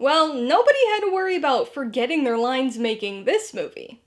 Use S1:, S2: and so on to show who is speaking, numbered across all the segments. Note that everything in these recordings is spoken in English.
S1: Well, nobody had to worry about forgetting their lines making this movie.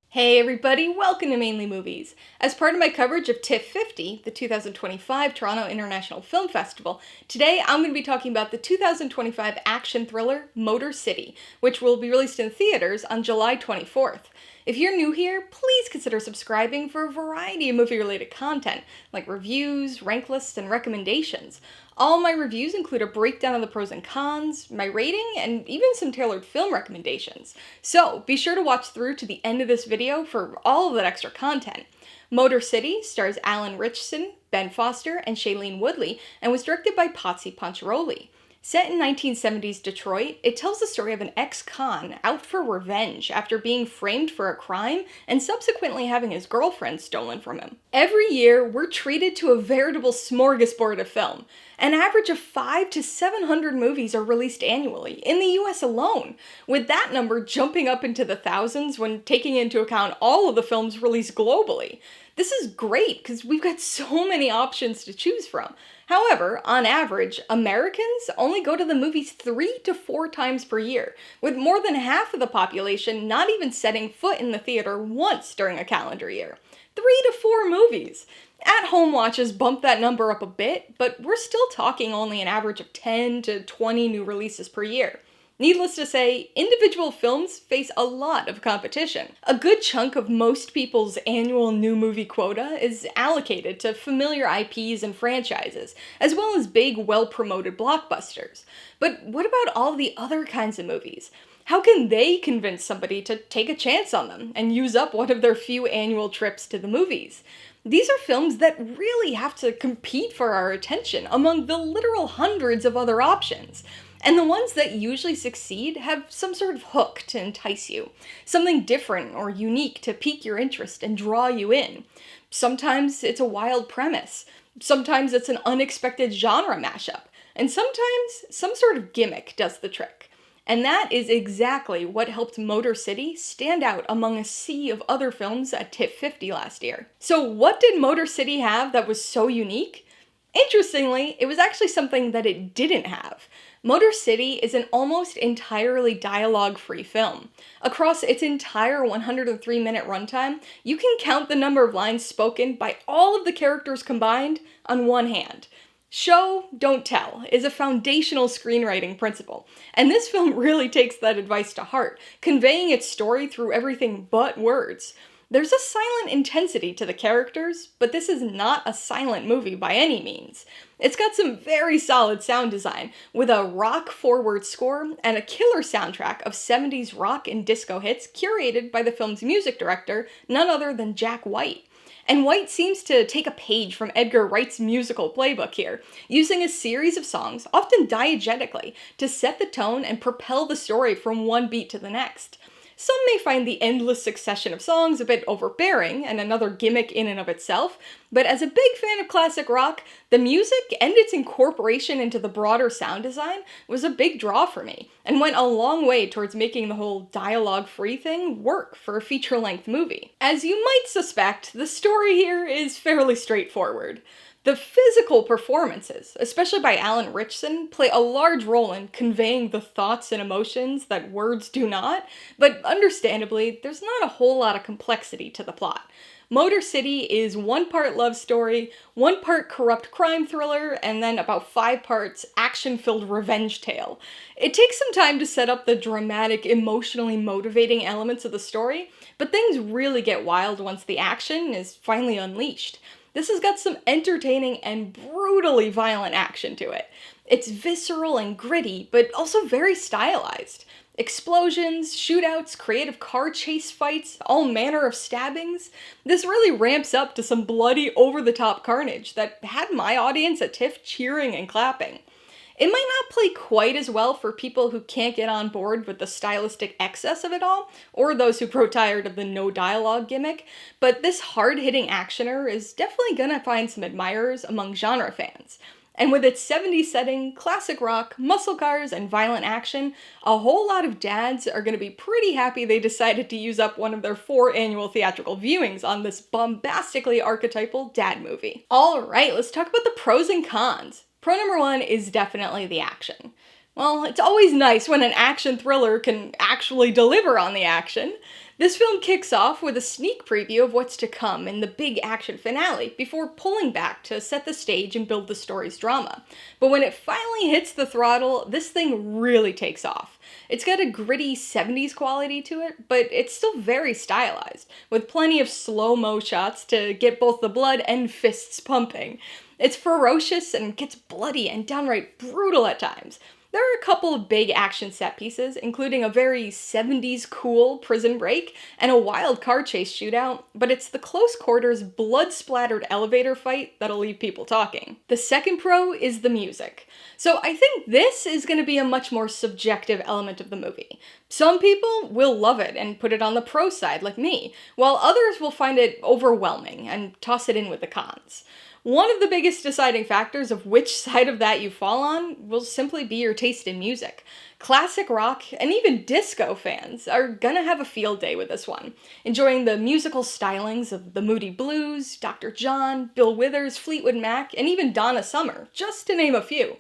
S1: Hey everybody, welcome to Mainely Movies. As part of my coverage of TIFF50, the 2025 Toronto International Film Festival, today I'm going to be talking about the 2025 action thriller Motor City, which will be released in theaters on July 24th. If you're new here, please consider subscribing for a variety of movie-related content, like reviews, rank lists, and recommendations. All my reviews include a breakdown of the pros and cons, my rating, and even some tailored film recommendations. So be sure to watch through to the end of this video for all of that extra content. Motor City stars Ritchson, Ben Foster, and Shailene Woodley, and was directed by Potsy Ponciroli. Set in 1970s Detroit, it tells the story of an ex-con out for revenge after being framed for a crime and subsequently having his girlfriend stolen from him. Every year, we're treated to a veritable smorgasbord of film. An average of 500 to 700 movies are released annually, in the US alone, with that number jumping up into the thousands when taking into account all of the films released globally. This is great because we've got so many options to choose from. However, on average, Americans only go to the movies 3 to 4 times per year, with more than half of the population not even setting foot in the theater once during a calendar year. 3 to 4 movies! At-home watches bump that number up a bit, but we're still talking only an average of 10 to 20 new releases per year. Needless to say, individual films face a lot of competition. A good chunk of most people's annual new movie quota is allocated to familiar IPs and franchises, as well as big, well-promoted blockbusters. But what about all the other kinds of movies? How can they convince somebody to take a chance on them and use up one of their few annual trips to the movies? These are films that really have to compete for our attention among the literal hundreds of other options. And the ones that usually succeed have some sort of hook to entice you. Something different or unique to pique your interest and draw you in. Sometimes it's a wild premise. Sometimes it's an unexpected genre mashup. And sometimes some sort of gimmick does the trick. And that is exactly what helped Motor City stand out among a sea of other films at TIFF50 last year. So what did Motor City have that was so unique? Interestingly, it was actually something that it didn't have. Motor City is an almost entirely dialogue-free film. Across its entire 103-minute runtime, you can count the number of lines spoken by all of the characters combined on one hand. Show, don't tell is a foundational screenwriting principle, and this film really takes that advice to heart, conveying its story through everything but words. There's a silent intensity to the characters, but this is not a silent movie by any means. It's got some very solid sound design, with a rock-forward score and a killer soundtrack of 70s rock and disco hits curated by the film's music director, none other than Jack White. And White seems to take a page from Edgar Wright's musical playbook here, using a series of songs, often diegetically, to set the tone and propel the story from one beat to the next. Some may find the endless succession of songs a bit overbearing and another gimmick in and of itself, but as a big fan of classic rock, the music and its incorporation into the broader sound design was a big draw for me, and went a long way towards making the whole dialogue-free thing work for a feature-length movie. As you might suspect, the story here is fairly straightforward. The physical performances, especially by Ritchson, play a large role in conveying the thoughts and emotions that words do not, but understandably, there's not a whole lot of complexity to the plot. Motor City is 1 part love story, 1 part corrupt crime thriller, and then about 5 parts action-filled revenge tale. It takes some time to set up the dramatic, emotionally motivating elements of the story, but things really get wild once the action is finally unleashed. This has got some entertaining and brutally violent action to it. It's visceral and gritty, but also very stylized. Explosions, shootouts, creative car chase fights, all manner of stabbings. This really ramps up to some bloody, over-the-top carnage that had my audience at TIFF cheering and clapping. It might not play quite as well for people who can't get on board with the stylistic excess of it all, or those who grow tired of the no dialogue gimmick, but this hard-hitting actioner is definitely gonna find some admirers among genre fans. And with its 70s setting, classic rock, muscle cars, and violent action, a whole lot of dads are going to be pretty happy they decided to use up one of their 4 annual theatrical viewings on this bombastically archetypal dad movie. Alright, let's talk about the pros and cons. Pro number 1 is definitely the action. Well, it's always nice when an action thriller can actually deliver on the action. This film kicks off with a sneak preview of what's to come in the big action finale before pulling back to set the stage and build the story's drama. But when it finally hits the throttle, this thing really takes off. It's got a gritty 70s quality to it, but it's still very stylized, with plenty of slow-mo shots to get both the blood and fists pumping. It's ferocious and gets bloody and downright brutal at times. There are a couple of big action set pieces, including a very 70s cool prison break and a wild car chase shootout, but it's the close quarters, blood-splattered elevator fight that'll leave people talking. The second pro is the music. So I think this is going to be a much more subjective element of the movie. Some people will love it and put it on the pro side, like me, while others will find it overwhelming and toss it in with the cons. One of the biggest deciding factors of which side of that you fall on will simply be your taste in music. Classic rock and even disco fans are gonna have a field day with this one, enjoying the musical stylings of the Moody Blues, Dr. John, Bill Withers, Fleetwood Mac, and even Donna Summer, just to name a few.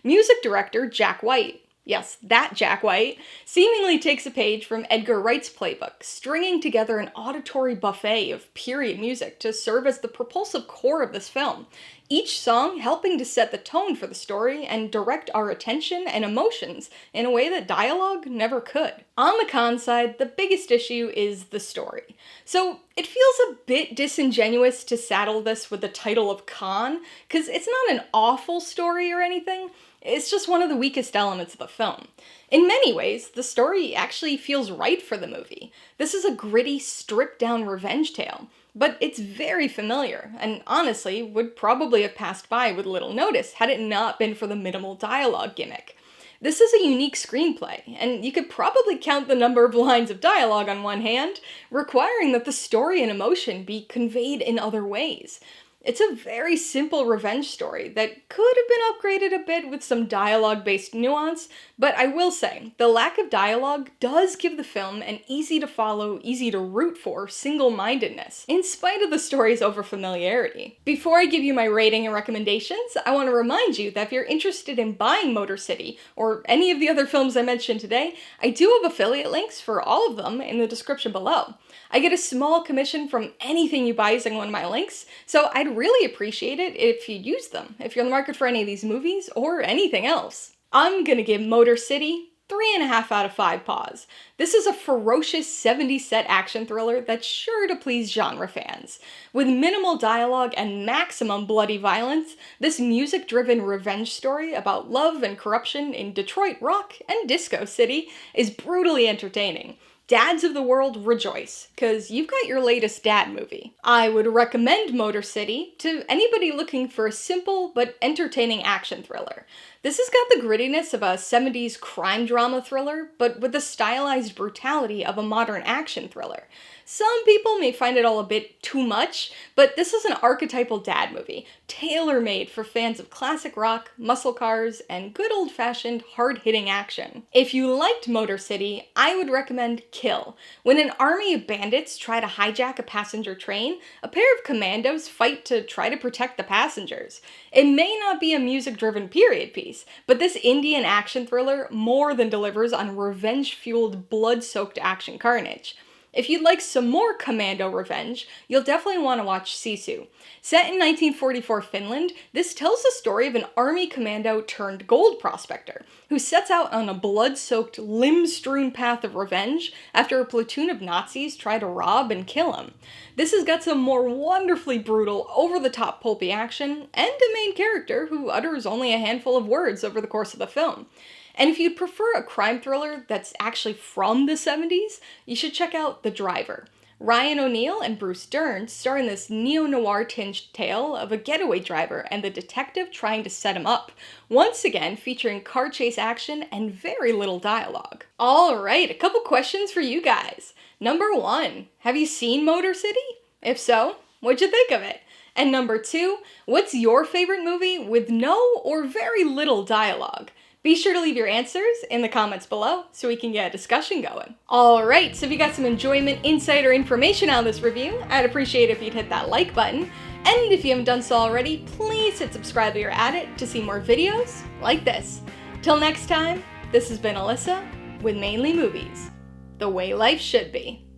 S1: Music director Jack White, yes, that Jack White, seemingly takes a page from Edgar Wright's playbook, stringing together an auditory buffet of period music to serve as the propulsive core of this film, each song helping to set the tone for the story and direct our attention and emotions in a way that dialogue never could. On the con side, the biggest issue is the story. So it feels a bit disingenuous to saddle this with the title of con, because it's not an awful story or anything. It's just one of the weakest elements of the film. In many ways, the story actually feels right for the movie. This is a gritty, stripped-down revenge tale, but it's very familiar, and honestly would probably have passed by with little notice had it not been for the minimal dialogue gimmick. This is a unique screenplay, and you could probably count the number of lines of dialogue on one hand, requiring that the story and emotion be conveyed in other ways. It's a very simple revenge story that could have been upgraded a bit with some dialogue-based nuance, but I will say, the lack of dialogue does give the film an easy-to-follow, easy-to-root for single-mindedness, in spite of the story's overfamiliarity. Before I give you my rating and recommendations, I want to remind you that if you're interested in buying Motor City, or any of the other films I mentioned today, I do have affiliate links for all of them in the description below. I get a small commission from anything you buy using one of my links, so I'd really appreciate it if you use them, if you're in the market for any of these movies or anything else. I'm gonna give Motor City 3.5 out of 5 paws. This is a ferocious 70s set action thriller that's sure to please genre fans. With minimal dialogue and maximum bloody violence, this music-driven revenge story about love and corruption in Detroit rock and disco city is brutally entertaining. Dads of the world, rejoice, because you've got your latest dad movie. I would recommend Motor City to anybody looking for a simple but entertaining action thriller. This has got the grittiness of a 70s crime drama thriller, but with the stylized brutality of a modern action thriller. Some people may find it all a bit too much, but this is an archetypal dad movie, tailor-made for fans of classic rock, muscle cars, and good old-fashioned hard-hitting action. If you liked Motor City, I would recommend Kill. When an army of bandits try to hijack a passenger train, a pair of commandos fight to try to protect the passengers. It may not be a music-driven period piece, but this Indian action thriller more than delivers on revenge-fueled, blood-soaked action carnage. If you'd like some more commando revenge, you'll definitely want to watch Sisu. Set in 1944 Finland, this tells the story of an army commando turned gold prospector who sets out on a blood-soaked, limb-strewn path of revenge after a platoon of Nazis try to rob and kill him. This has got some more wonderfully brutal, over-the-top pulpy action, and a main character who utters only a handful of words over the course of the film. And if you'd prefer a crime thriller that's actually from the 70s, you should check out The Driver. Ryan O'Neal and Bruce Dern star in this neo-noir tinged tale of a getaway driver and the detective trying to set him up, once again featuring car chase action and very little dialogue. Alright, a couple questions for you guys. Number 1, have you seen Motor City? If so, what'd you think of it? And number 2, what's your favorite movie with no or very little dialogue? Be sure to leave your answers in the comments below so we can get a discussion going. Alright, so if you got some enjoyment, insight, or information out of this review, I'd appreciate it if you'd hit that like button. And if you haven't done so already, please hit subscribe while you're at it to see more videos like this. Till next time, this has been Alyssa with Mainly Movies, the way life should be.